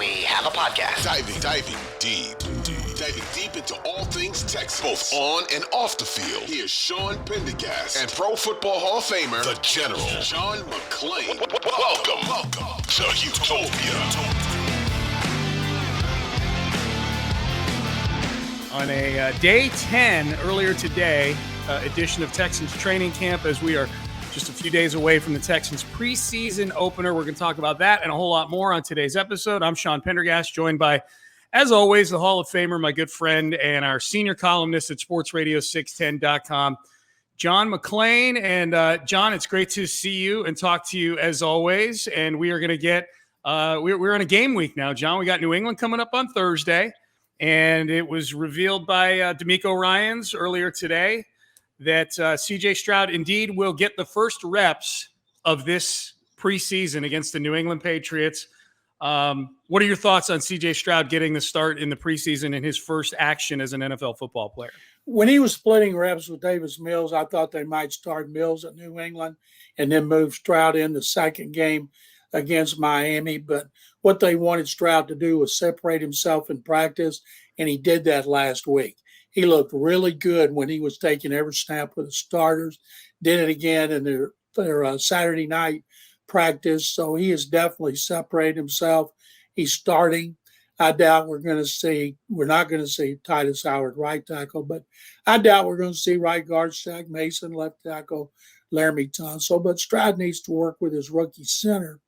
we have a podcast. Diving deep into all things Texans, both on and off the field. Here's Sean Pendergast and Pro Football Hall of Famer, the General, John McClain. Welcome to Houtopia. On a day 10 earlier today edition of Texans training camp, as we are just a few days away from the Texans preseason opener. We're going to talk about that and a whole lot more on today's episode. I'm Sean Pendergast, joined by, as always, the Hall of Famer, my good friend, and our senior columnist at sportsradio610.com, John McClain. And John, it's great to see you and talk to you as always. And we are going to get we're in a game week now, John. We got New England coming up on Thursday. And it was revealed by D'Amico Ryans earlier today that CJ Stroud indeed will get the first reps of this preseason against the New England Patriots. What are your thoughts on CJ Stroud getting the start in the preseason and his first action as an NFL football player? When he was splitting reps with Davis Mills, I thought they might start Mills at New England and then move Stroud in the second game against Miami. But what they wanted Stroud to do was separate himself in practice, and he did that last week. He looked really good when he was taking every snap with the starters, did it again in their Saturday night practice. So he has definitely separated himself. He's starting. I doubt we're not going to see Titus Howard right tackle, but I doubt we're going to see right guard Shaq Mason, left tackle Laramie Tunsil. But Stroud needs to work with his rookie center,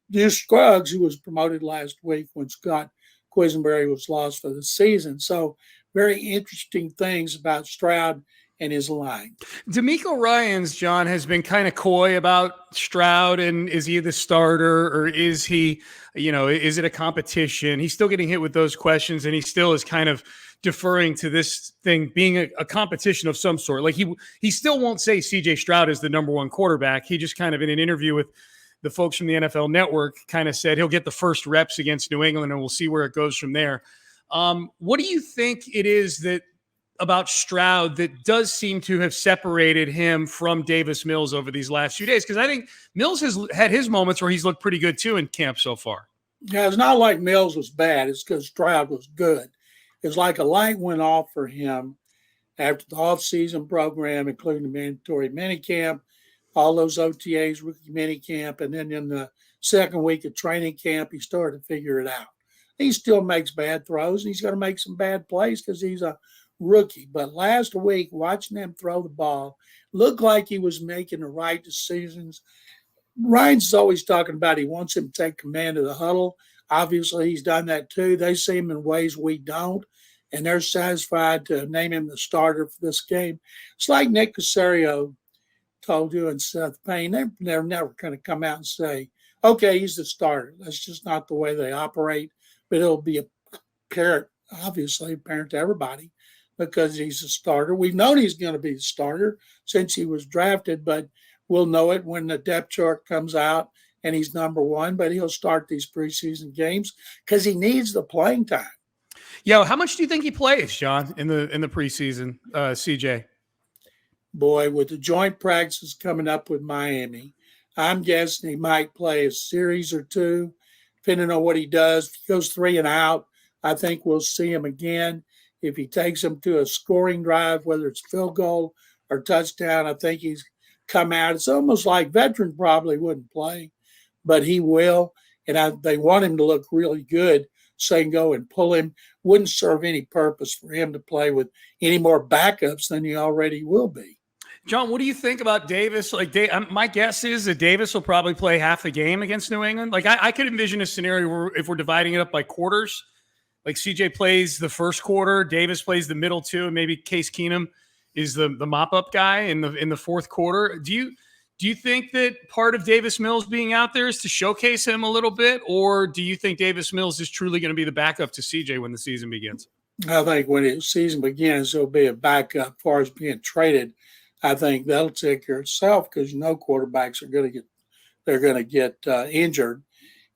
Deuce Scruggs, who was promoted last week when Scott Quisenberry was lost for the season. So very interesting things about Stroud and his line. D'Amico Ryans, John, has been kind of coy about Stroud, and is he the starter or is he, is it a competition? He's still getting hit with those questions, and he still is kind of deferring to this thing being a competition of some sort. Like he still won't say CJ Stroud is the number one quarterback. He just kind of, in an interview with the folks from the NFL Network, kind of said he'll get the first reps against New England and we'll see where it goes from there. What do you think it is that about Stroud that does seem to have separated him from Davis Mills over these last few days? Because I think Mills has had his moments where he's looked pretty good too in camp so far. Yeah, it's not like Mills was bad. It's because Stroud was good. It's like a light went off for him after the offseason program, including the mandatory minicamp, all those OTAs, rookie minicamp, and then in the second week of training camp, he started to figure it out. He still makes bad throws, and he's going to make some bad plays because he's a rookie. But last week, watching him throw the ball, looked like he was making the right decisions. Ryan's is always talking about he wants him to take command of the huddle. Obviously, he's done that too. They see him in ways we don't, and they're satisfied to name him the starter for this game. It's like Nick Caserio told you and Seth Payne. They're never going to come out and say, okay, he's the starter. That's just not the way they operate. But it'll be apparent to everybody because he's a starter. We've known he's going to be the starter since he was drafted, but we'll know it when the depth chart comes out and he's number one. But he'll start these preseason games because he needs the playing time. Yo, how much do you think he plays, John, in the preseason, CJ? Boy, with the joint practices coming up with Miami, I'm guessing he might play a series or two, depending on what he does. If he goes 3 and out, I think we'll see him again. If he takes him to a scoring drive, whether it's field goal or touchdown, I think he's come out. It's almost like veteran probably wouldn't play, but he will. And they want him to look really good, so they can go and pull him. Wouldn't serve any purpose for him to play with any more backups than he already will be. John, what do you think about Davis? My guess is that Davis will probably play half the game against New England. Like, I could envision a scenario where if we're dividing it up by quarters, like CJ plays the first quarter, Davis plays the middle two, and maybe Case Keenum is the mop-up guy in the fourth quarter. Do you think that part of Davis Mills being out there is to showcase him a little bit, or do you think Davis Mills is truly going to be the backup to CJ when the season begins? I think when the season begins, there'll be a backup as far as being traded. I think that'll take care of itself because quarterbacks are going to get injured,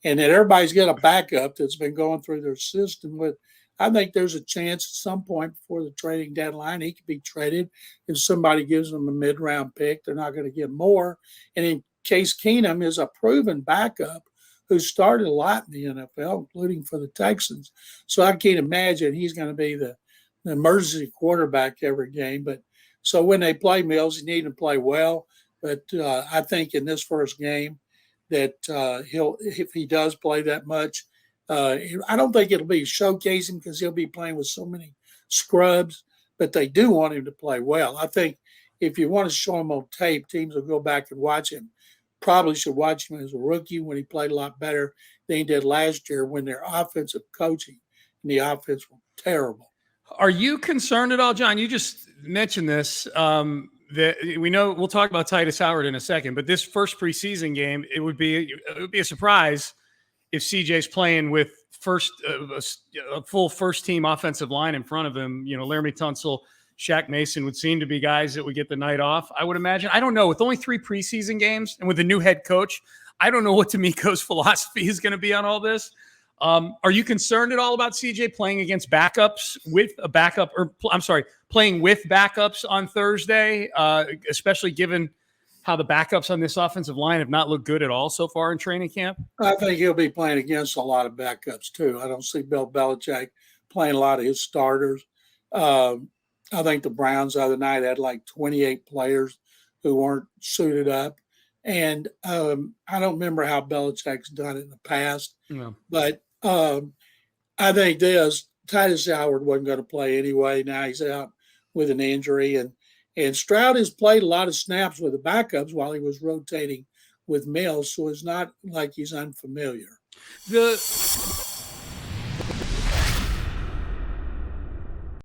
and that everybody's got a backup that's been going through their system. But I think there's a chance at some point before the trading deadline he could be traded if somebody gives them a mid-round pick. They're not going to get more. And in Case Keenum is a proven backup who started a lot in the NFL, including for the Texans. So I can't imagine he's going to be the emergency quarterback every game. But so when they play Mills, you need to play well. But I think in this first game that if he does play that much, I don't think it'll be showcasing because he'll be playing with so many scrubs, but they do want him to play well. I think if you want to show him on tape, teams will go back and watch him. Probably should watch him as a rookie when he played a lot better than he did last year when their offensive coaching and the offense were terrible. Are you concerned at all, John? You just mentioned this. That we know we'll talk about Titus Howard in a second, but this first preseason game, it would be a surprise if CJ's playing with a full first team offensive line in front of him. Laramie Tunsil, Shaq Mason would seem to be guys that would get the night off, I would imagine. I don't know. With only 3 preseason games and with a new head coach, I don't know what D'Amico's philosophy is going to be on all this. Are you concerned at all about CJ playing against backups with a backup, playing with backups on Thursday, especially given how the backups on this offensive line have not looked good at all so far in training camp? I think he'll be playing against a lot of backups too. I don't see Bill Belichick playing a lot of his starters. I think the Browns the other night had like 28 players who weren't suited up. And I don't remember how Belichick's done it in the past. No. But I think Titus Howard wasn't going to play anyway. Now he's out with an injury. And Stroud has played a lot of snaps with the backups while he was rotating with Mills. So it's not like he's unfamiliar. The